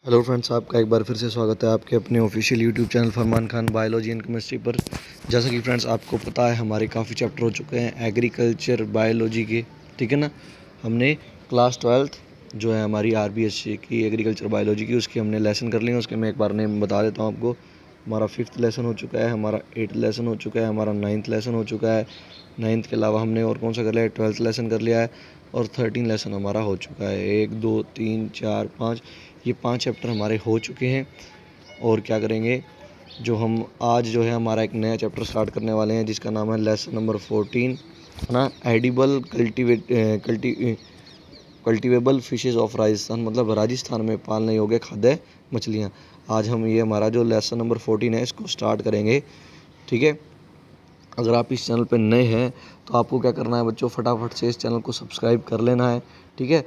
Hello friends, आपका एक बार फिर से स्वागत है आपके अपने official YouTube channel Farman Khan biology and chemistry पर। जैसा कि फ्रेंड्स आपको पता है, हमारे काफ़ी चैप्टर हो चुके हैं एग्रीकल्चर बायोलॉजी के। ठीक है ना। हमने क्लास 12th जो है हमारी आरबीएससी की एग्रीकल्चर बायोलॉजी की, उसके हमने लेसन कर लिए। उसके मैं एक बार नेम बता देता हूँ आपको। हमारा 5th लेसन हो चुका है, हमारा 8th लेसन हो चुका है, हमारा 9th लेसन हो चुका है। 9th के अलावा हमने और कौन सा कर लिया है, 12th लेसन कर लिया है। और 13 लेसन हमारा हो चुका है। 1 2 3 4 5, ये 5 चैप्टर हमारे हो चुके हैं। और क्या करेंगे, जो हम आज जो है हमारा एक नया चैप्टर स्टार्ट करने वाले हैं, जिसका नाम है लेसन नंबर 14, है ना। Edible cultivable fishes of Rajasthan, मतलब राजस्थान में पालने योग्य खाद्य मछलियाँ। आज हम ये हमारा जो लेसन नंबर 14 है, इसको स्टार्ट करेंगे। ठीक है। अगर आप इस चैनल पर नए हैं तो आपको क्या करना है बच्चों, फटाफट से इस चैनल को सब्सक्राइब कर लेना है। ठीक है।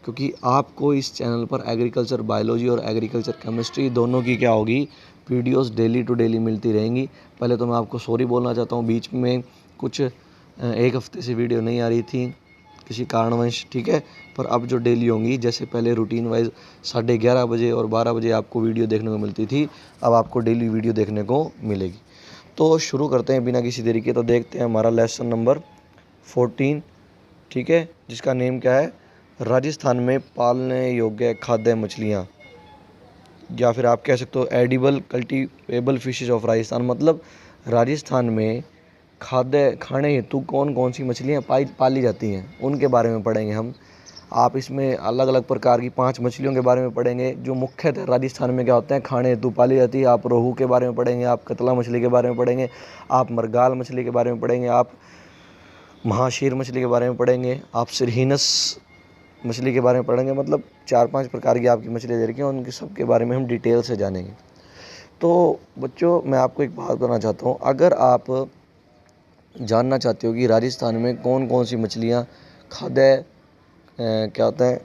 क्योंकि आपको इस चैनल पर एग्रीकल्चर बायोलॉजी और एग्रीकल्चर केमिस्ट्री दोनों की क्या होगी, वीडियोस डेली टू डेली मिलती रहेंगी। पहले तो मैं आपको सॉरी बोलना चाहता हूँ, बीच में कुछ एक हफ्ते से वीडियो नहीं आ रही थी किसी कारणवश। ठीक है। पर अब जो डेली होंगी, जैसे पहले रूटीन वाइज 11:30 बजे और 12 बजे आपको वीडियो देखने को मिलती थी, अब आपको डेली वीडियो देखने को मिलेगी। तो शुरू करते हैं बिना किसी देरी के। तो देखते हैं हमारा लेसन नंबर 14। ठीक है। जिसका नेम क्या है, राजस्थान में पालने योग्य खाद्य मछलियाँ, या फिर आप कह सकते हो edible cultivable fishes of Rajasthan. मतलब राजस्थान में खाद्य खाने हेतु कौन कौन सी मछलियाँ पाली जाती हैं, उनके बारे में पढ़ेंगे हम। आप इसमें अलग अलग प्रकार की 5 मछलियों के बारे में पढ़ेंगे, जो मुख्यतः राजस्थान में क्या होते हैं, खाने हेतु पाली जाती है। आप रोहू के बारे में पढ़ेंगे, आप कतला मछली के बारे में पढ़ेंगे, आप मरगाल मछली के बारे में पढ़ेंगे, आप महाशीर मछली के बारे में पढ़ेंगे, आप सिरहिनस मछली के बारे में पढ़ेंगे। मतलब 4-5 प्रकार की आपकी मछलियाँ दे रखी हैं, उनके सब के बारे में हम डिटेल से जानेंगे। तो बच्चों, मैं आपको एक बात बताना चाहता हूँ। अगर आप जानना चाहते हो कि राजस्थान में कौन कौन सी मछलियाँ खाद्य क्या होता है,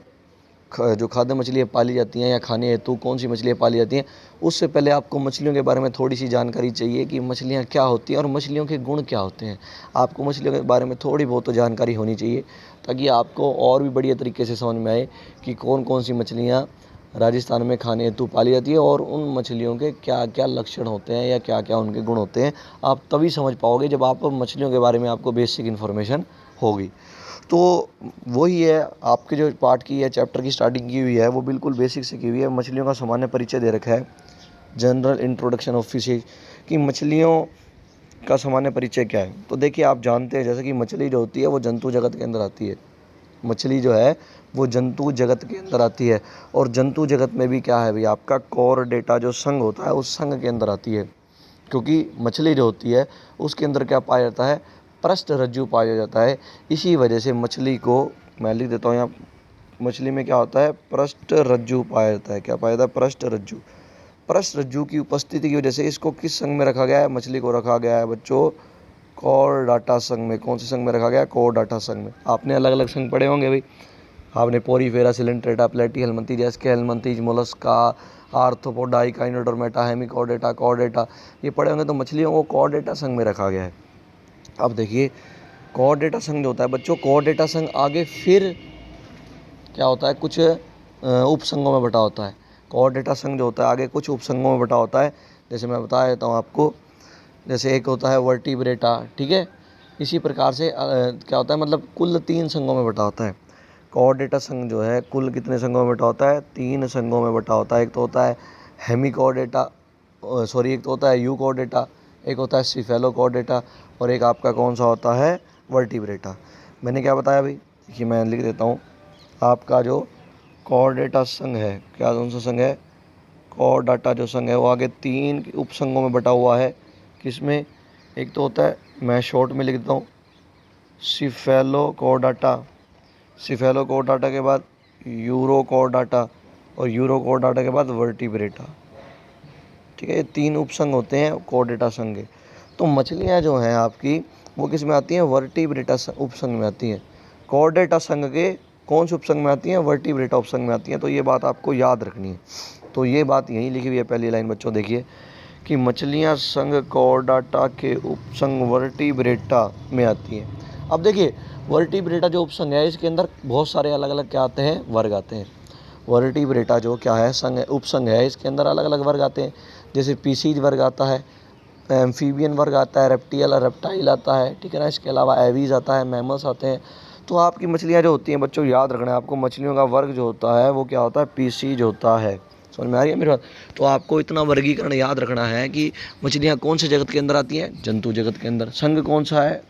जो खाद्य मछलियाँ पाली जाती हैं या खाने हेतु कौन सी मछलियाँ पाली जाती हैं, उससे पहले आपको मछलियों के बारे में थोड़ी सी जानकारी चाहिए कि मछलियाँ क्या होती हैं और मछलियों के गुण क्या होते हैं। आपको मछलियों के बारे में थोड़ी बहुत तो जानकारी होनी चाहिए, ताकि आपको और भी बढ़िया तरीके से समझ में आए कि कौन कौन सी मछलियाँ राजस्थान में खाने हेतु पाली जाती है और उन मछलियों के क्या क्या लक्षण होते हैं या क्या क्या उनके गुण होते हैं। आप तभी समझ पाओगे जब आप मछलियों के बारे में आपको बेसिक इन्फॉर्मेशन होगी। तो वही है, आपके जो पार्ट की है, चैप्टर की स्टार्टिंग की हुई है, वो बिल्कुल बेसिक से की हुई है। मछलियों का सामान्य परिचय दे रखा है, जनरल इंट्रोडक्शन ऑफ फिशेज, कि मछलियों का सामान्य परिचय क्या है। तो देखिए, आप जानते हैं जैसे कि मछली जो होती है वो जंतु जगत के अंदर आती है। मछली जो है वो जंतु जगत के अंदर आती है। और जंतु जगत में भी क्या है भाई, आपका कोर डेटा जो संघ होता है, उस संघ के अंदर आती है। क्योंकि मछली जो होती है उसके अंदर क्या पाया जाता है, पृष्ठ रज्जु पाया जाता है। इसी वजह से मछली को मैं लिख देता हूँ यहाँ, मछली में क्या होता है, पृष्ठ रज्जु पाया जाता है। क्या पाया जाता है, पृष्ठ रज्जु। पृष्ठ रज्जु की उपस्थिति की वजह से इसको किस संघ में रखा गया है, मछली को रखा गया है बच्चों कॉर्डाटा संघ में। कौन से संघ में रखा गया है, कॉर्डाटा संघ में। आपने अलग अलग संघ पढ़े होंगे भाई, आपने पोरीफेरा, सिलेंट्रेटा, प्लेटी हेलमंथी, जैस्के हेलमंथीज, मोलस्का, आर्थ्रोपोडाई, काइनोडर्मेटा, हेमिकॉर्डेटा, कॉर्डेटा, ये पढ़े होंगे। तो मछलियों को कॉर्डेटा संघ में रखा गया है। अब देखिए, कॉर्डेटा संघ जो होता है बच्चों, कॉर्डेटा संघ आगे फिर क्या होता है, कुछ उपसंघों में बटा होता है। कॉर्डेटा संघ जो होता है आगे कुछ उपसंघों में बटा होता है। जैसे मैं बता देता हूँ आपको, जैसे एक होता है वर्टिब्रेटा। ठीक है। इसी प्रकार से क्या होता है, मतलब कुल 3 संघों में बटा होता है। कॉर्डेटा संघ जो है कुल कितने संघों में बटा होता है, 3 संघों में बटा होता है। एक तो होता है हेमिकॉर्डेटा, सॉरी, एक तो होता है यूकॉर्डेटा, एक होता है सिफेलोकॉर्डेटा, और एक आपका कौन सा होता है, वर्टिब्रेटा। मैंने क्या बताया भाई, देखिए मैं लिख देता हूँ। आपका जो कॉर्डेटा संघ है, क्या कौन सा संघ है, कॉर्डाटा जो संघ है, वो आगे 3 उपसंघों में बटा हुआ है। किसमें, एक तो होता है, मैं शॉर्ट में लिख देता हूँ, सिफेलोकॉर्डाटा, सिफेलोकॉर्डाटा के बाद यूरोकॉर्डाटा, और यूरोकॉर्डाटा के बाद वर्टिब्रेटा। ठीक है। ये 3 उपसंघ होते हैं कॉर्डेटा संघ के। तो मछलियाँ जो हैं आपकी, वो किस में आती हैं, वर्टिब्रेटा उपसंघ में आती हैं। कॉर्डेटा संघ के कौन से उपसंघ में आती हैं, वर्टिब्रेटा उपसंघ में आती हैं। तो ये बात आपको याद रखनी है। तो ये बात यहीं लिखी हुई है, पहली लाइन बच्चों देखिए, कि मछलियाँ संघ कॉर्डाटा के उपसंघ वर्टिब्रेटा में आती हैं। अब देखिए, वर्टिब्रेटा जो उपसंघ है, इसके अंदर बहुत सारे अलग अलग क्या आते हैं, वर्ग आते हैं। वर्टिब्रेटा जो क्या है, संघ है, उपसंघ है। इसके अंदर अलग अलग वर्ग आते हैं, जैसे पीसीज वर्ग आता है, एम्फीबियन वर्ग आता है, रेप्टाइल आता है, ठीक है ना। इसके अलावा एवीज आता है, मैमल्स आते हैं। तो आपकी मछलियाँ जो होती हैं बच्चों, याद रखना है आपको, मछलियों का वर्ग जो होता है वो क्या होता है, पीसीज होता है। समझ में आ रही है मेरी बात। तो आपको इतना वर्गीकरण याद रखना है कि मछलियाँ कौन से जगत के अंदर आती हैं, जंतु जगत के अंदर। संघ कौन सा है,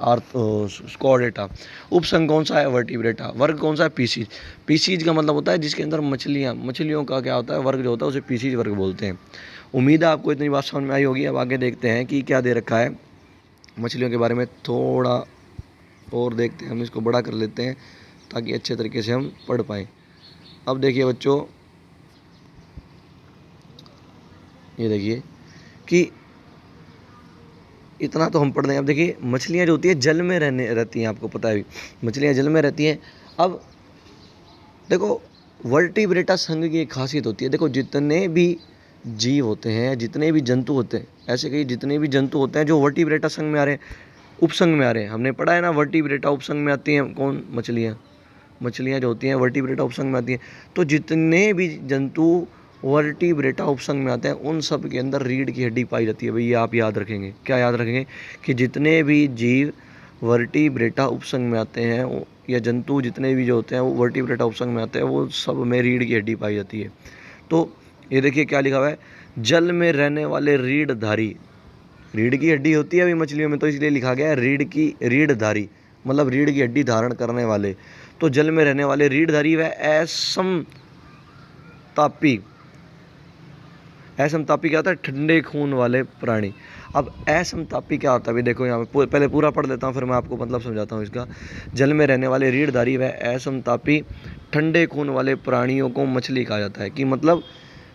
स्कॉडेटा। उपसंघ कौन सा है, वर्टिब्रेटा। वर्ग कौन सा है, पीसीज। पीसीज का मतलब होता है जिसके अंदर मछलियों का क्या होता है, वर्ग जो होता है उसे पीसीज वर्ग बोलते हैं। उम्मीद है आपको इतनी बात समझ में आई होगी। अब आगे देखते हैं कि क्या दे रखा है मछलियों के बारे में, थोड़ा और देखते हैं। हम इसको बड़ा कर लेते हैं ताकि अच्छे तरीके से हम पढ़ पाएँ। अब देखिए बच्चों, ये देखिए कि इतना तो हम पढ़ रहे हैं। अब देखिए मछलियाँ जो होती है जल में रहती हैं, आपको पता है भी मछलियाँ जल में रहती हैं। अब देखो वर्टिब्रेटा संघ की एक खासियत होती है, देखो जितने भी जीव होते हैं, जितने भी जंतु होते हैं, ऐसे कई जितने भी जंतु होते हैं जो वर्टिब्रेटा संघ में आ रहे हैं, उपसंघ में आ रहे हैं, हमने पढ़ा है ना, वर्टिब्रेटा उपसंघ में आती हैं कौन, मछलियाँ जो होती हैं वर्टिब्रेटा उपसंघ में आती हैं। तो जितने भी जंतु वर्टिब्रेटा उपसंघ में आते हैं उन सब के अंदर रीढ़ की हड्डी पाई जाती है। भैया आप याद रखेंगे, क्या याद रखेंगे, कि जितने भी जीव वर्टिब्रेटा उपसंघ में आते हैं या जंतु जितने भी जो होते हैं वो वर्टिब्रेटा उपसंघ में आते हैं, वो सब में रीढ़ की हड्डी पाई जाती है। तो ये देखिए क्या लिखा हुआ है, जल में रहने वाले रीढ़धारी। रीढ़ की हड्डी होती है अभी मछलियों में, तो इसलिए लिखा गया है रीढ़धारी, मतलब रीढ़ की हड्डी धारण करने वाले। तो जल में रहने वाले रीढ़धारी व असमतापी। असमतापी क्या होता है, ठंडे खून वाले प्राणी। अब असमतापी क्या होता है, अभी देखो यहाँ पे पहले पूरा पढ़ लेता हूँ, फिर मैं आपको मतलब समझाता हूँ इसका। जल में रहने वाले रीढ़धारी व असमतापी ठंडे खून वाले प्राणियों को मछली कहा जाता है। कि मतलब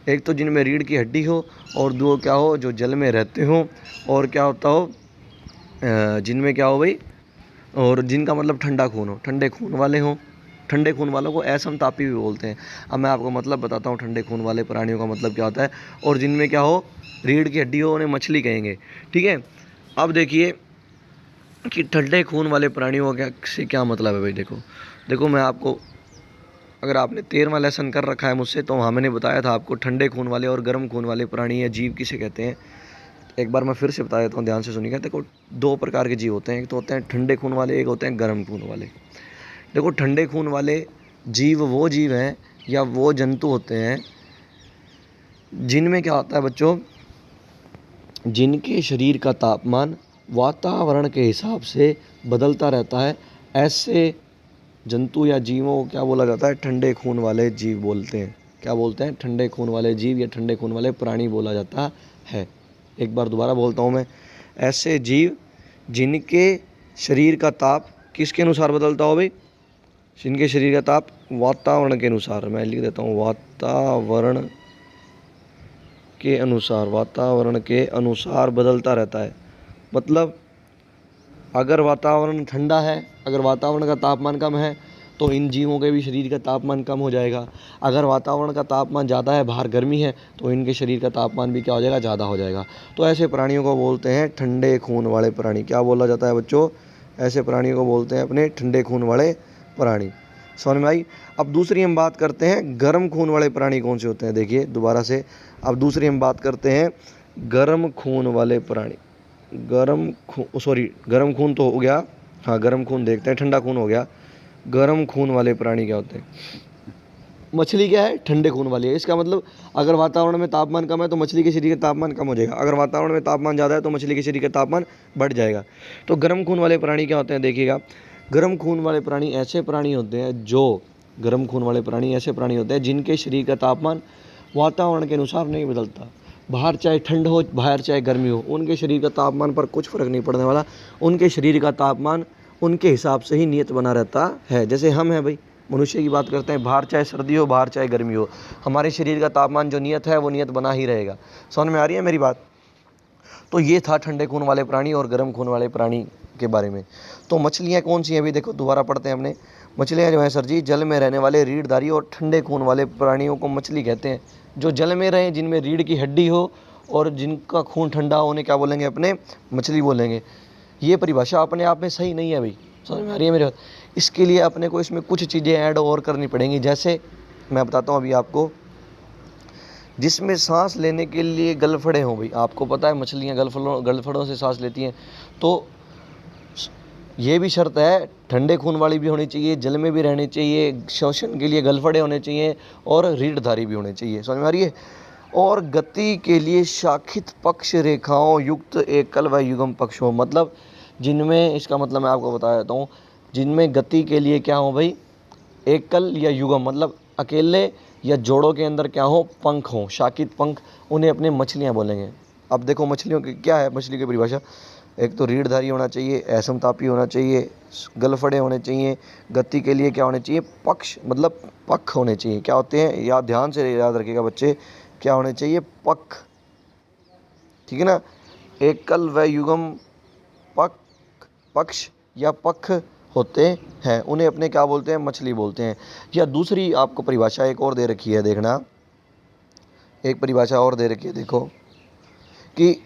एक तो जिनमें रीढ़ की हड्डी हो, और दो क्या हो, जो जल में रहते हो, और क्या होता हो, जिनमें क्या हो भाई, और जिनका मतलब ठंडा खून हो, ठंडे खून वाले हों। ठंडे खून वालों को असमतापी भी बोलते हैं। अब मैं आपको मतलब बताता हूँ ठंडे खून वाले प्राणियों का मतलब क्या होता है। और जिनमें क्या हो, रीढ़ की हड्डी हो, उन्हें मछली कहेंगे, ठीक है। अब देखिए कि ठंडे खून वाले प्राणियों का से क्या मतलब है भाई। देखो मैं आपको, अगर आपने 13वां लेसन कर रखा है मुझसे, तो वहाँ मैंने बताया था आपको ठंडे खून वाले और गर्म खून वाले प्राणी या जीव किसे कहते हैं। एक बार मैं फिर से बता देता हूँ, ध्यान से सुनिएगा। देखो दो प्रकार के जीव होते हैं, एक तो होते हैं ठंडे खून वाले, एक होते हैं गर्म खून वाले। देखो ठंडे खून वाले जीव वो जीव हैं या वो जंतु होते हैं जिनमें क्या होता है बच्चों, जिनके शरीर का तापमान वातावरण के हिसाब से बदलता रहता है। ऐसे जंतु या जीवों को क्या बोला जाता है, ठंडे खून वाले जीव बोलते हैं। क्या बोलते हैं, ठंडे खून वाले जीव या ठंडे खून वाले प्राणी बोला जाता है। एक बार दोबारा बोलता हूँ मैं, ऐसे जीव जिनके शरीर का ताप किसके अनुसार बदलता हो भाई, जिनके शरीर का ताप वातावरण के अनुसार, मैं लिख देता हूँ वातावरण के अनुसार बदलता रहता है। मतलब अगर वातावरण ठंडा है, अगर वातावरण का तापमान कम है, तो इन जीवों के भी शरीर का तापमान कम हो जाएगा। अगर वातावरण का तापमान ज़्यादा है, बाहर गर्मी है, तो इनके शरीर का तापमान भी क्या हो जाएगा, ज़्यादा हो जाएगा। तो ऐसे प्राणियों को बोलते हैं ठंडे खून वाले प्राणी। क्या बोला जाता है बच्चों, ऐसे प्राणियों को बोलते हैं अपने ठंडे खून वाले प्राणी। समझ में आई। अब दूसरी हम बात करते हैं गर्म खून वाले प्राणी कौन से होते हैं। देखिए दोबारा से, अब दूसरी हम बात करते हैं गर्म खून वाले प्राणी। गर्म खून तो हो गया, हाँ गर्म खून देखते हैं, ठंडा खून हो गया। गर्म खून वाले प्राणी क्या होते हैं, मछली क्या है, ठंडे खून वाली है। इसका मतलब अगर वातावरण में तापमान कम है तो मछली के शरीर का तापमान कम हो जाएगा, अगर वातावरण में तापमान ज़्यादा है तो मछली के शरीर का तापमान बढ़ जाएगा। तो गर्म खून वाले प्राणी क्या होते हैं, देखिएगा। गर्म खून वाले प्राणी ऐसे प्राणी होते हैं जिनके शरीर का तापमान वातावरण के अनुसार नहीं बदलता। बाहर चाहे ठंड हो, बाहर चाहे गर्मी हो, उनके शरीर का तापमान पर कुछ फ़र्क नहीं पड़ने वाला। उनके शरीर का तापमान उनके हिसाब से ही नियत बना रहता है। जैसे हम हैं भाई, मनुष्य की बात करते हैं, बाहर चाहे सर्दी हो, बाहर चाहे गर्मी हो, हमारे शरीर का तापमान जो नियत है वो नियत बना ही रहेगा। समझ में आ रही है मेरी बात। तो ये था ठंडे खून वाले प्राणी और गर्म खून वाले प्राणी के बारे में। तो मछलियाँ कौन सी हैं अभी देखो, दोबारा पढ़ते हैं हमने। मछलियाँ जो हैं सर जी, जल में रहने वाले रीढ़धारी और ठंडे खून वाले प्राणियों को मछली कहते हैं। जो जल में रहें, जिनमें रीढ़ की हड्डी हो और जिनका खून ठंडा हो, उन्हें क्या बोलेंगे, अपने मछली बोलेंगे। ये परिभाषा अपने आप में सही नहीं है भाई, समझ में आ रही है मेरे बात। इसके लिए अपने को इसमें कुछ चीज़ें ऐड और करनी पड़ेंगी। जैसे मैं बताता हूँ अभी आपको, जिसमें सांस लेने के लिए गलफड़े हों। भाई आपको पता है मछलियाँ गलफड़ों से सांस लेती हैं, तो ये भी शर्त है, ठंडे खून वाली भी होनी चाहिए, जल में भी रहनी चाहिए, श्वसन के लिए गलफड़े होने चाहिए और रीढ़धारी भी होने चाहिए। समझ में आ रही है। और गति के लिए शाखित पक्ष रेखाओं युक्त एकल व युग्म पक्ष हो, मतलब जिनमें, इसका मतलब मैं आपको बता देता हूँ, जिनमें गति के लिए क्या हो भाई, एकल या युग्म, मतलब अकेले या जोड़ों के अंदर क्या हो, पंख हो, शाकित पंख, उन्हें अपने मछलियाँ बोलेंगे। अब देखो मछलियों की क्या है, मछली की परिभाषा, एक तो रीढ़धारी होना चाहिए, असमतापी होना चाहिए, गलफड़े होने चाहिए, गति के लिए क्या होने चाहिए, पक्ष मतलब पख होने चाहिए। क्या होते हैं, या ध्यान से याद रखिएगा बच्चे, क्या होने चाहिए, पख, ठीक है ना। एकल व युग्म पख, पक्ष या पख होते हैं, उन्हें अपने क्या बोलते हैं, मछली बोलते हैं। या दूसरी आपको परिभाषा एक और दे रखी है, देखना, एक परिभाषा और दे रखी है, देखो कि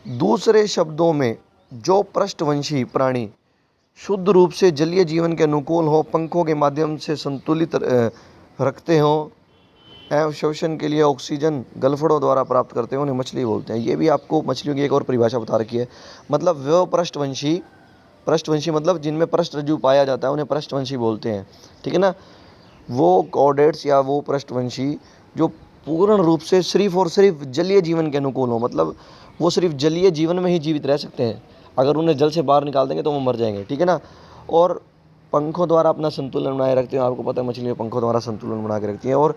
दूसरे शब्दों में जो पृष्ठवंशी प्राणी शुद्ध रूप से जलीय जीवन के अनुकूल हो, पंखों के माध्यम से संतुलित रखते हो एवं श्वसन के लिए ऑक्सीजन गलफड़ों द्वारा प्राप्त करते हैं, उन्हें मछली बोलते हैं। ये भी आपको मछलियों की एक और परिभाषा बता रखी है, मतलब वो पृष्ठवंशी, पृष्ठवंशी मतलब जिनमें पृष्ठरज्जु पाया जाता है, उन्हें पृष्ठवंशी बोलते हैं, ठीक है ना। वो कॉर्डेट्स या वो पृष्ठवंशी जो पूर्ण रूप से सिर्फ और सिर्फ जलीय जीवन के अनुकूल हो, मतलब वो सिर्फ जलीय जीवन में ही जीवित रह सकते हैं, अगर उन्हें जल से बाहर निकाल देंगे तो वो मर जाएंगे, ठीक है ना। और पंखों द्वारा अपना संतुलन बनाए रखते हैं, आपको पता है मछलियाँ पंखों द्वारा संतुलन बना के रखती हैं, और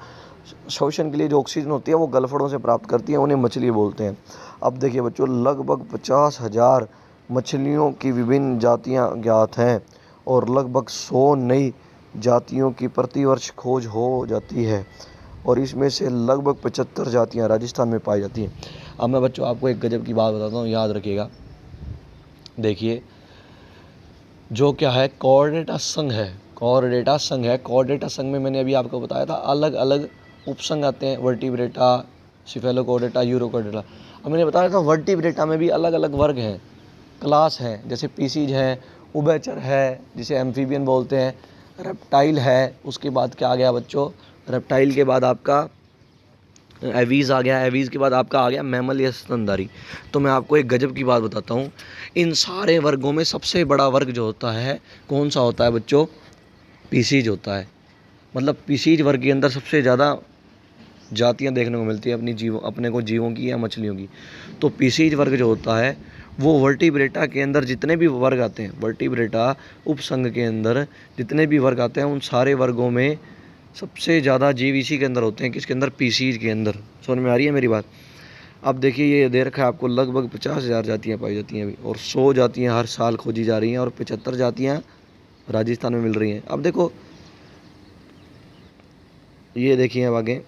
श्वसन के लिए जो ऑक्सीजन होती है वो गलफड़ों से प्राप्त करती है, उन्हें मछली बोलते हैं। अब देखिए बच्चों, लगभग 50,000 मछलियों की विभिन्न जातियाँ ज्ञात हैं और लगभग 100 नई जातियों की प्रतिवर्ष खोज हो जाती है, और इसमें से लगभग 75 जातियाँ राजस्थान में पाई जाती हैं। अब मैं बच्चों आपको एक गजब की बात बताता हूँ, याद रखिएगा। देखिए, जो क्या है, कॉर्डेटा संघ है, कॉर्डेटा संघ है। कॉर्डेटा संघ में मैंने अभी आपको बताया था अलग अलग उपसंघ आते हैं, वर्टिब्रेटा, सिफेलोकॉर्डेटा, यूरोकॉर्डेटा। अब मैंने बताया था वर्टिब्रेटा में भी अलग अलग वर्ग हैं, क्लास हैं, जैसे पीसीज है, उभयचर है जिसे एम्फीबियन बोलते हैं, रेप्टाइल है, उसके बाद क्या आ गया बच्चों, रेप्टाइल के बाद आपका एवीज़ आ गया, एवीज़ के बाद आपका आ गया मैमल या स्तनधारी। तो मैं आपको एक गजब की बात बताता हूँ, इन सारे वर्गों में सबसे बड़ा वर्ग जो होता है कौन सा होता है बच्चों, पीसीज होता है। मतलब पीसीज वर्ग के अंदर सबसे ज़्यादा जातियाँ देखने को मिलती है अपने को जीवों की या मछलियों की। तो पीसीज वर्ग जो होता है वो वर्टिब्रेटा के अंदर जितने भी वर्ग आते हैं, वर्टिब्रेटा उपसंघ के अंदर जितने भी वर्ग आते हैं, उन सारे वर्गों में सबसे ज़्यादा जीव इसी के अंदर होते हैं, किसके अंदर, पीसीज के अंदर। समझ में आ रही है मेरी बात। अब देखिए ये दे रखा है आपको, लगभग 50,000 जातियाँ पाई जाती हैं अभी, और 100 जातियाँ हर साल खोजी जा रही हैं, और 75 जातियाँ राजस्थान में मिल रही हैं। अब देखो ये देखिए, अब आगे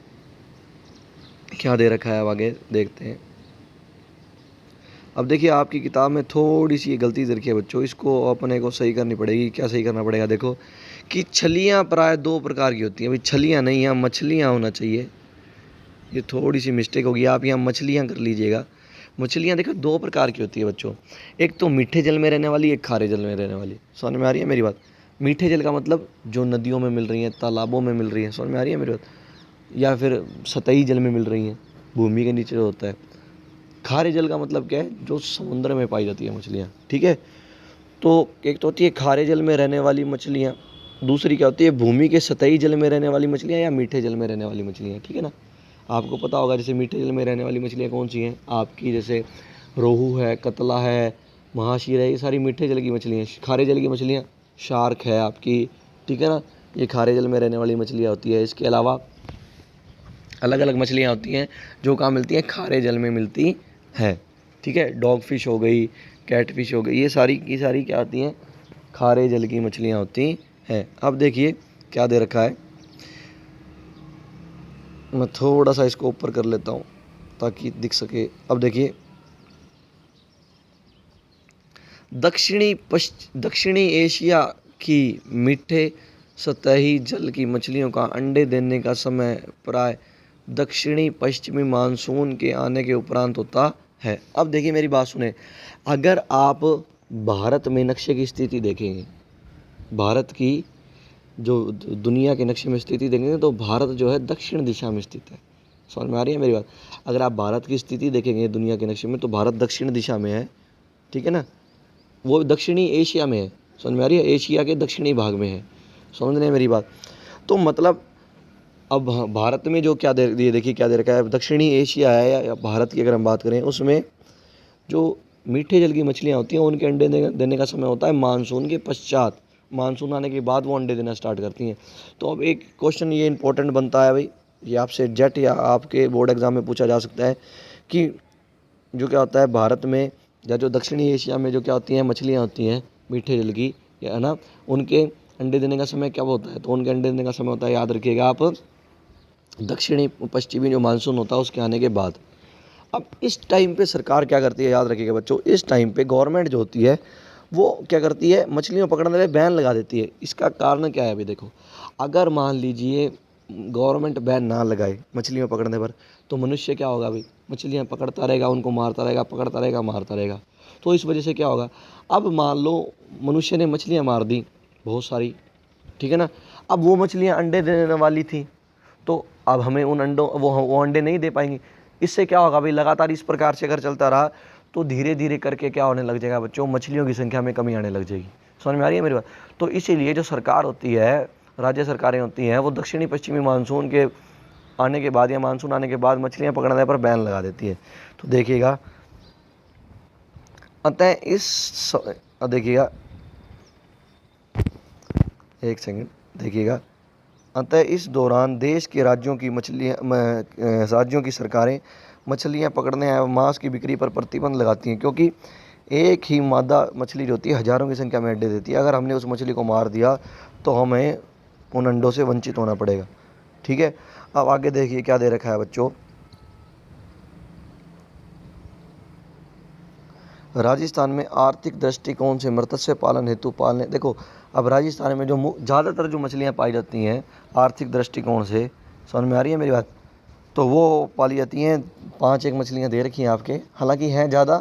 क्या दे रखा है, अब आगे देखते हैं। अब देखिए आपकी किताब में थोड़ी सी गलती दे रखी है बच्चों, इसको अपने को सही करनी पड़ेगी। क्या सही करना पड़ेगा, देखो कि छलियाँ प्राय 2 प्रकार की होती हैं। अभी छलियाँ नहीं, यहाँ मछलियाँ होना चाहिए, ये थोड़ी सी मिस्टेक होगी, आप यहाँ मछलियाँ कर लीजिएगा। मछलियाँ देखो 2 प्रकार की होती है बच्चों, एक तो मीठे जल में रहने वाली, एक खारे जल में रहने वाली। समझ में आ रही है मेरी बात। मीठे जल का मतलब जो नदियों में मिल रही हैं, तालाबों में मिल रही हैं, समझ में आ रही है मेरी बात, या फिर सतही जल में मिल रही हैं, भूमि के नीचे जो होता है। खारे जल का मतलब क्या है, जो समुद्र में पाई जाती है मछलियाँ, ठीक है। तो एक तो होती है खारे जल में रहने वाली मछलियाँ, दूसरी क्या होती है, भूमि के सतही जल में रहने वाली मछलियाँ या मीठे जल में रहने वाली मछलियाँ, ठीक है ना। आपको पता होगा जैसे मीठे जल में रहने वाली मछलियाँ कौन सी हैं आपकी, जैसे रोहू है, कतला है, महाशीर है, ये सारी मीठे जल की मछलियाँ। खारे जल की मछलियाँ शार्क है आपकी, ठीक है ना, ये खारे जल में रहने वाली मछलियाँ होती है। इसके अलावा अलग अलग मछलियाँ होती हैं जो कहाँ मिलती हैं, खारे जल में मिलती हैं, ठीक है। डॉग फिश हो गई, कैट फिश हो गई, ये सारी की सारी क्या आती हैं, खारे जल की मछलियाँ होती हैं। अब देखिए क्या दे रखा है, मैं थोड़ा सा इसको ऊपर कर लेता हूँ ताकि दिख सके। अब देखिए दक्षिणी एशिया की मीठे सतही जल की मछलियों का अंडे देने का समय प्राय दक्षिणी पश्चिमी मानसून के आने के उपरांत होता है। अब देखिए मेरी बात सुने, अगर आप भारत में नक्शे की स्थिति देखेंगे, भारत की जो दुनिया के नक्शे में स्थिति देखेंगे तो भारत जो है दक्षिण दिशा में स्थित है। समझ में आ रही है मेरी बात? अगर आप भारत की स्थिति देखेंगे दुनिया के नक्शे में तो भारत दक्षिण दिशा में है, ठीक है ना। वो दक्षिणी एशिया में है, समझ में आ रही है, एशिया के दक्षिणी भाग में है। समझ रहे हैं मेरी बात? तो मतलब अब भारत में जो क्या ये देखिए क्या दे रखा है, दक्षिणी एशिया है या भारत की अगर हम बात करें, उसमें जो मीठे जल की मछलियाँ होती हैं उनके अंडे देने का समय होता है मानसून के पश्चात। मानसून आने के बाद वो अंडे देना स्टार्ट करती हैं। तो अब एक क्वेश्चन ये इंपॉर्टेंट बनता है भाई, ये आपसे जेट या आपके बोर्ड एग्जाम में पूछा जा सकता है कि जो क्या होता है भारत में या जो दक्षिणी एशिया में जो क्या होती हैं मछलियाँ होती हैं मीठे जल की, है ना, उनके अंडे देने का समय क्या होता है? तो उनके अंडे देने का समय होता है, याद रखिएगा आप, दक्षिणी पश्चिमी जो मानसून होता है उसके आने के बाद। अब इस टाइम पे सरकार क्या करती है, याद रखिएगा बच्चों, इस टाइम पे गवर्नमेंट जो होती है वो क्या करती है, मछलियों पकड़ने पे बैन लगा देती है। इसका कारण क्या है? अभी देखो, अगर मान लीजिए गवर्नमेंट बैन ना लगाए मछलियों पकड़ने पर, तो मनुष्य क्या होगा भाई, मछलियाँ पकड़ता रहेगा, उनको मारता रहेगा, पकड़ता रहेगा, मारता रहेगा। तो इस वजह से क्या होगा, अब मान लो मनुष्य ने मछलियाँ मार दी बहुत सारी, ठीक है ना। अब वो मछलियाँ अंडे देने वाली थी, तो अब हमें उन अंडों वो अंडे नहीं दे पाएंगी। इससे क्या होगा भाई, लगातार इस प्रकार से अगर चलता रहा तो धीरे धीरे करके क्या होने लग जाएगा बच्चों, मछलियों की संख्या में कमी आने लग जाएगी। समझ में आ रही है मेरी बात? तो इसीलिए जो सरकार होती है, राज्य सरकारें होती हैं, वो दक्षिणी पश्चिमी मानसून के आने के बाद या मानसून आने के बाद मछलियाँ पकड़ने पर बैन लगा देती है। तो देखिएगा, अतः देखिएगा, एक सेकंड देखिएगा, अतः इस दौरान देश के राज्यों की सरकारें मछलियां पकड़ने एवं मांस की बिक्री पर प्रतिबंध लगाती हैं, क्योंकि एक ही मादा मछली जो होती है हज़ारों की संख्या में अंडे देती है। अगर हमने उस मछली को मार दिया तो हमें उन अंडों से वंचित होना पड़ेगा, ठीक है। अब आगे देखिए क्या दे रखा है बच्चों, राजस्थान में आर्थिक दृष्टिकोण से मत्स्य पालन हेतु पालने, देखो अब राजस्थान में जो ज़्यादातर जो मछलियाँ पाई जाती हैं आर्थिक दृष्टिकोण से, समझ में आ रही है मेरी बात, तो वो पाली जाती हैं। 5 मछलियाँ दे रखी हैं आपके, हालांकि हैं ज़्यादा,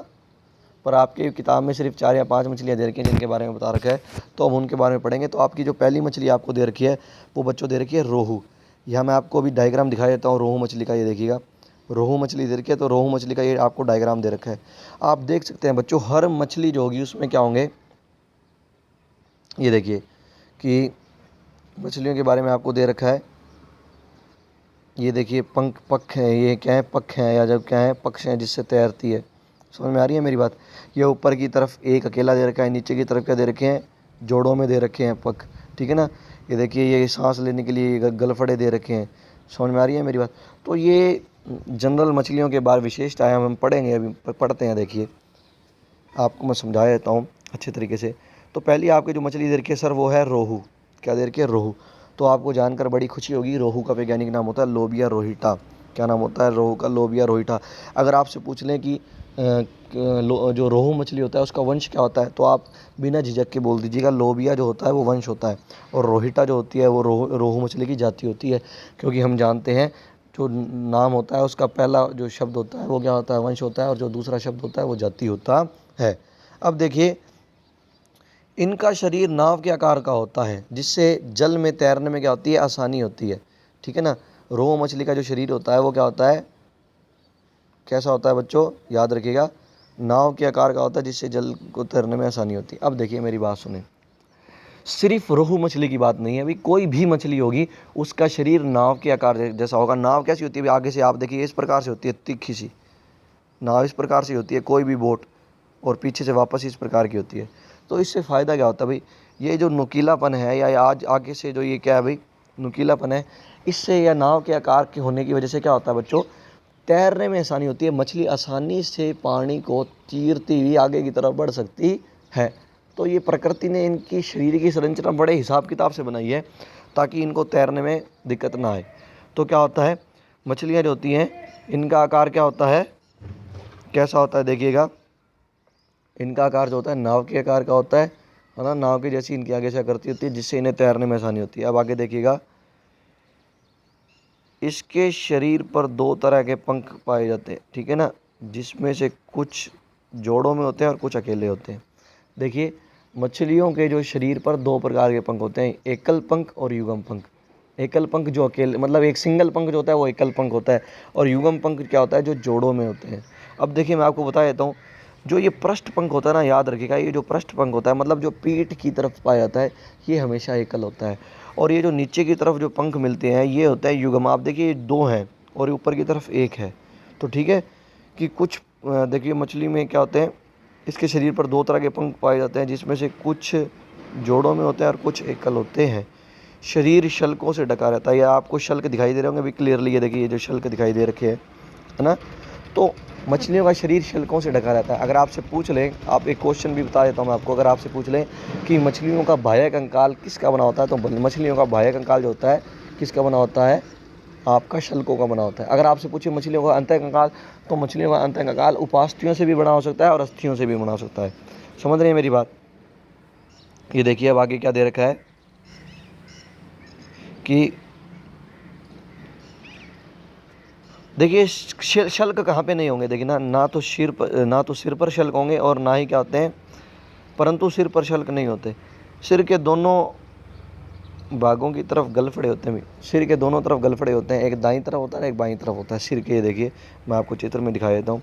पर आपके किताब में सिर्फ 4 या 5 मछलियाँ दे रखी हैं जिनके बारे में बता रखा है। तो अब उनके बारे में पढ़ेंगे। तो आपकी जो पहली मछली आपको दे रखी है वो बच्चों दे रखी है रोहू। यहाँ मैं आपको अभी डायग्राम दिखा देता हूँ रोहू मछली का, ये देखिएगा रोहू मछली दे रखी है। तो रोहू मछली का ये आपको डायग्राम दे रखा है, आप देख सकते हैं बच्चों। हर मछली जो होगी उसमें क्या होंगे, ये देखिए कि मछलियों के बारे में आपको दे रखा है। ये देखिए पख हैं, ये क्या है, पख हैं, या जब क्या है, पक्ष हैं जिससे तैरती है। समझ में आ रही है मेरी बात? ये ऊपर की तरफ एक अकेला दे रखा है, नीचे की तरफ क्या दे रखे हैं, जोड़ों में दे रखे हैं पख, ठीक है ना। ये देखिए ये सांस लेने के लिए गलफड़े दे रखे हैं। समझ में आ रही है मेरी बात? तो ये जनरल मछलियों के बारे विशेषताएँ हम पढ़ेंगे, अभी पढ़ते हैं। देखिए आपको मैं समझा देता हूँ अच्छे तरीके से। तो पहली आपकी जो मछली दे रखी है सर वो है रोहू। क्या दे रखी है? रोहू। तो आपको जानकर बड़ी खुशी होगी, रोहू का वैज्ञानिक नाम होता है लोबिया रोहिटा। क्या नाम होता है रोहू का? लोबिया रोहिटा। अगर आपसे पूछ लें कि जो रोहू मछली होता है उसका वंश क्या होता है, तो आप बिना झिझक के बोल दीजिएगा लोबिया जो होता है वो वंश होता है, और रोहिटा जो होती है वो रोहू मछली की जाति होती है। क्योंकि हम जानते हैं जो नाम होता है उसका पहला जो शब्द होता है वो क्या होता है, वंश होता है, और जो दूसरा शब्द होता है वो जाति होता है। अब देखिए इनका शरीर नाव के आकार का होता है, जिससे जल में तैरने में क्या होती है, आसानी होती है, ठीक है ना। रोहू मछली का जो शरीर होता है वो क्या होता है, कैसा होता है बच्चों, याद रखिएगा, नाव के आकार का होता है, जिससे जल को तैरने में आसानी होती है। अब देखिए मेरी बात सुने, सिर्फ रोहू मछली की बात नहीं है अभी, कोई भी मछली होगी उसका शरीर नाव के आकार जैसा होगा। नाव कैसी होती है, आगे से आप देखिए इस प्रकार से होती है, तिखी सी नाव इस प्रकार से होती है कोई भी बोट, और पीछे से वापस इस प्रकार की होती है। तो इससे फ़ायदा क्या होता है भाई, ये जो नुकीलापन है या आज आगे से जो ये क्या है भाई नुकीलापन है, इससे या नाव के आकार के होने की वजह से क्या होता है बच्चों, तैरने में आसानी होती है। मछली आसानी से पानी को चीरती हुई आगे की तरफ बढ़ सकती है। तो ये प्रकृति ने इनकी शरीर की संरचना बड़े हिसाब किताब से बनाई है ताकि इनको तैरने में दिक्कत ना आए। तो क्या होता है, मछलियाँ जो होती हैं इनका आकार क्या होता है, कैसा होता है देखिएगा, इनका आकार जो होता है नाव के आकार का होता है ना, नाव की जैसी इनकी आगे से आकृति होती है, जिससे इन्हें तैरने में आसानी होती है। अब आगे देखिएगा, इसके शरीर पर 2 तरह के पंख पाए जाते हैं, ठीक है ना, जिसमें से कुछ जोड़ों में होते हैं और कुछ अकेले होते हैं। देखिए मछलियों के जो शरीर पर दो प्रकार के पंख होते हैं, एकल पंख और युग्म पंख। एकल पंख जो अकेले मतलब एक सिंगल पंख जो होता है वो एकल पंख होता है, और युग्म पंख क्या होता है जो जोड़ों में होते हैं। अब देखिए मैं आपको बता देता हूँ, जो ये पृष्ठ पंख होता है ना, याद रखिएगा, ये जो पृष्ठ पंख होता है मतलब जो पीठ की तरफ पाया जाता है, ये हमेशा एकल होता है। और ये जो नीचे की तरफ जो पंख मिलते हैं ये होता है युग्म। आप देखिए ये दो हैं और ऊपर की तरफ एक है। तो ठीक है कि कुछ देखिए मछली में क्या होते हैं, इसके शरीर पर दो तरह के पंख पाए जाते हैं, जिसमें से कुछ जोड़ों में होते हैं और कुछ एकल होते हैं। शरीर शल्कों से ढका रहता है। या आपको शल्क दिखाई दे रहे होंगे अभी क्लियरली, ये देखिए ये जो शल्क दिखाई दे रखे हैं, है ना। तो मछलियों का शरीर शल्कों से ढका रहता है। अगर आपसे पूछ लें, आप एक क्वेश्चन भी बता देता हूँ मैं आपको, अगर आपसे पूछ लें कि मछलियों का बाह्य कंकाल किसका बना होता है, तो मछलियों का बाह्य कंकाल जो होता है किसका बना होता है, आपका शल्कों का बना होता है। अगर आपसे पूछे मछलियों का अंतः कंकाल, तो मछलियों का अंतः कंकाल उपास्थियों से भी बना हो सकता है और अस्थियों से भी बना हो सकता है। समझ रहे हैं मेरी बात। ये देखिए अब आगे क्या दे रखा है कि देखिए शल्क कहाँ पे नहीं होंगे, देखिए ना तो सिर पर शल्क होंगे और ना ही क्या होते हैं, परंतु सिर पर शल्क नहीं होते। सिर के दोनों भागों की तरफ गलफड़े होते हैं। सिर के दोनों तरफ गलफड़े होते हैं, एक दाईं तरफ होता है एक बाईं तरफ होता है सिर के। ये देखिए मैं आपको चित्र में दिखा देता हूँ।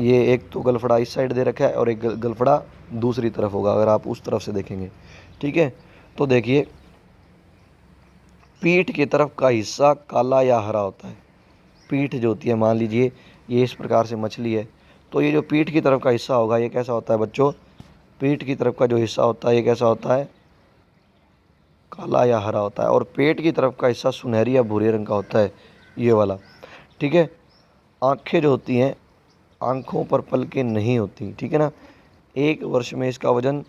ये एक तो गलफड़ा इस साइड दे रखा है और एक गलफड़ा दूसरी तरफ होगा अगर आप उस तरफ से देखेंगे, ठीक है। तो देखिए पीठ की तरफ का हिस्सा काला या हरा होता है। पीठ जो होती है, मान लीजिए ये इस प्रकार से मछली है, तो ये जो पीठ की तरफ का हिस्सा होगा ये कैसा होता है बच्चों, पीठ की तरफ का जो हिस्सा होता है ये कैसा होता है, काला या हरा होता है। और पेट की तरफ का हिस्सा सुनहरी या भूरे रंग का होता है, ये वाला, ठीक है। आँखें जो होती हैं, आँखों पर पलकें नहीं होती, ठीक है ना। एक वर्ष में इसका वजन,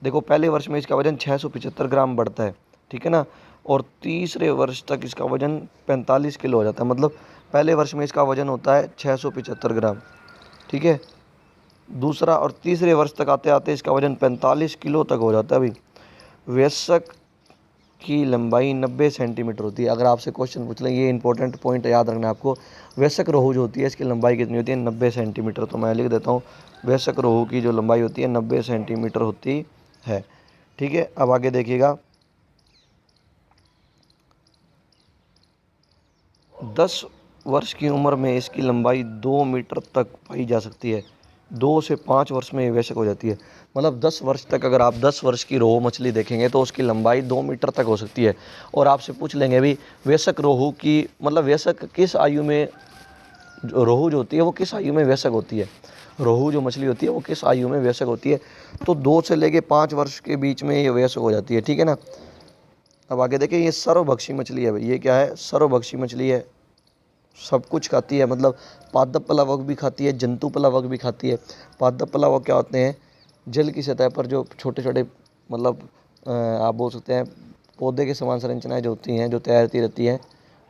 देखो पहले वर्ष में इसका वजन 675 ग्राम बढ़ता है, ठीक है ना। और तीसरे वर्ष तक इसका वजन 45 किलो हो जाता है। मतलब पहले वर्ष में इसका वजन होता है 675 ग्राम, ठीक है। दूसरा और तीसरे वर्ष तक आते आते इसका वजन 45 किलो तक हो जाता है। अभी वयस्क की लंबाई 90 सेंटीमीटर होती है। अगर आपसे क्वेश्चन पूछ लें, ये इंपॉर्टेंट पॉइंट याद रखना है आपको, वयस्क रोहू जो होती है इसकी लंबाई कितनी होती है, 90 सेंटीमीटर। तो मैं लिख देता हूँ, वयस्क रोहू की जो लंबाई होती है 90 सेंटीमीटर होती है, ठीक है। अब आगे देखिएगा, 10 वर्ष की उम्र में इसकी लंबाई 2 मीटर तक पाई जा सकती है। 2 से 5 वर्ष में ये वयस्क हो जाती है। मतलब 10 वर्ष तक, अगर आप 10 वर्ष की रोहू मछली देखेंगे तो उसकी लंबाई 2 मीटर तक हो सकती है। और आपसे पूछ लेंगे भी वयस्क रोहू की मतलब वयस्क किस आयु में, रोहू जो होती है वो किस आयु में वयस्क होती है, रोहू जो मछली होती है वो किस आयु में वयस्क होती है, तो 2 से लेके 5 वर्ष के बीच में ये वयस्क हो जाती है, ठीक है ना। अब आगे देखिए, ये सर्वभक्षी मछली है। ये क्या है, सर्वभक्षी मछली है, सब कुछ खाती है। मतलब पादप प्लवक भी खाती है, जंतु प्लवक भी खाती है। पादप प्लवक क्या होते हैं, जल की सतह पर जो छोटे छोटे मतलब आप बोल सकते हैं पौधे के समान संरचनाएं जो होती हैं, जो तैरती रहती हैं,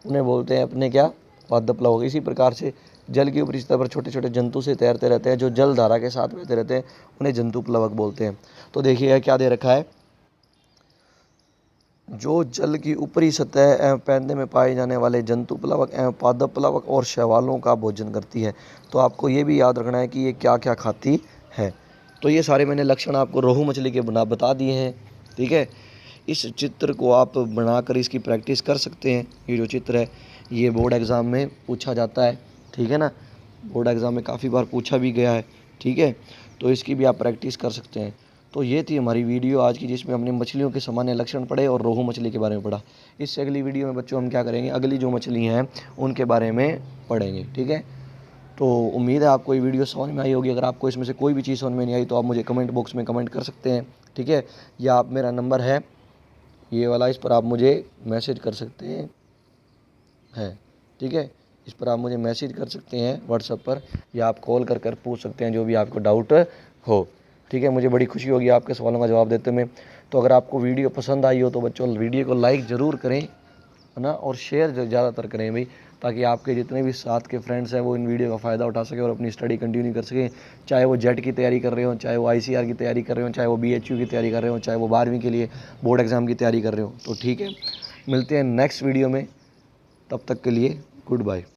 उन्हें बोलते हैं अपने क्या, पादप प्लवक। इसी प्रकार से जल की ऊपरी सतह पर छोटे छोटे जंतु से तैरते रहते हैं, जो जल धारा के साथ बहते रहते हैं, उन्हें जंतु प्लवक बोलते हैं। तो देखिए क्या दे रखा है, जो जल की ऊपरी सतह एवं पैंदे में पाए जाने वाले जंतु प्लवक एवं पादप प्लवक और शैवालों का भोजन करती है। तो आपको ये भी याद रखना है कि ये क्या क्या खाती है। तो ये सारे मैंने लक्षण आपको रोहू मछली के बता दिए हैं, ठीक है। इस चित्र को आप बनाकर इसकी प्रैक्टिस कर सकते हैं। ये जो चित्र है ये बोर्ड एग्ज़ाम में पूछा जाता है, ठीक है ना, बोर्ड एग्ज़ाम में काफ़ी बार पूछा भी गया है, ठीक है। तो इसकी भी आप प्रैक्टिस कर सकते हैं। तो ये थी हमारी वीडियो आज की, जिसमें हमने मछलियों के सामान्य लक्षण पढ़े और रोहू मछली के बारे में पढ़ा। इससे अगली वीडियो में बच्चों हम क्या करेंगे, अगली जो मछली हैं उनके बारे में पढ़ेंगे, ठीक है। तो उम्मीद है आपको ये वीडियो समझ में आई होगी। अगर आपको इसमें से कोई भी चीज़ समझ में नहीं आई तो आप मुझे कमेंट बॉक्स में कमेंट कर सकते हैं, ठीक है। या आप, मेरा नंबर है ये वाला, इस पर आप मुझे मैसेज कर सकते हैं, ठीक है। इस पर आप मुझे मैसेज कर सकते हैं व्हाट्सएप पर, या आप कॉल कर पूछ सकते हैं जो भी आपको डाउट हो, ठीक है। मुझे बड़ी खुशी होगी आपके सवालों का जवाब देते में। तो अगर आपको वीडियो पसंद आई हो तो बच्चों वीडियो को लाइक ज़रूर करें, है ना, और शेयर ज़्यादातर करें भाई, ताकि आपके जितने भी साथ के फ्रेंड्स हैं वो इन वीडियो का फ़ायदा उठा सकें और अपनी स्टडी कंटिन्यू कर सकें। चाहे वो जेट की तैयारी कर रहे हो, चाहे वो ICR की तैयारी कर रहे हो, चाहे वो BHU की तैयारी कर रहे हो, चाहे वो 12वीं के लिए बोर्ड एग्ज़ाम की तैयारी कर रहे हो। तो ठीक है, मिलते हैं नेक्स्ट वीडियो में, तब तक के लिए गुड बाय।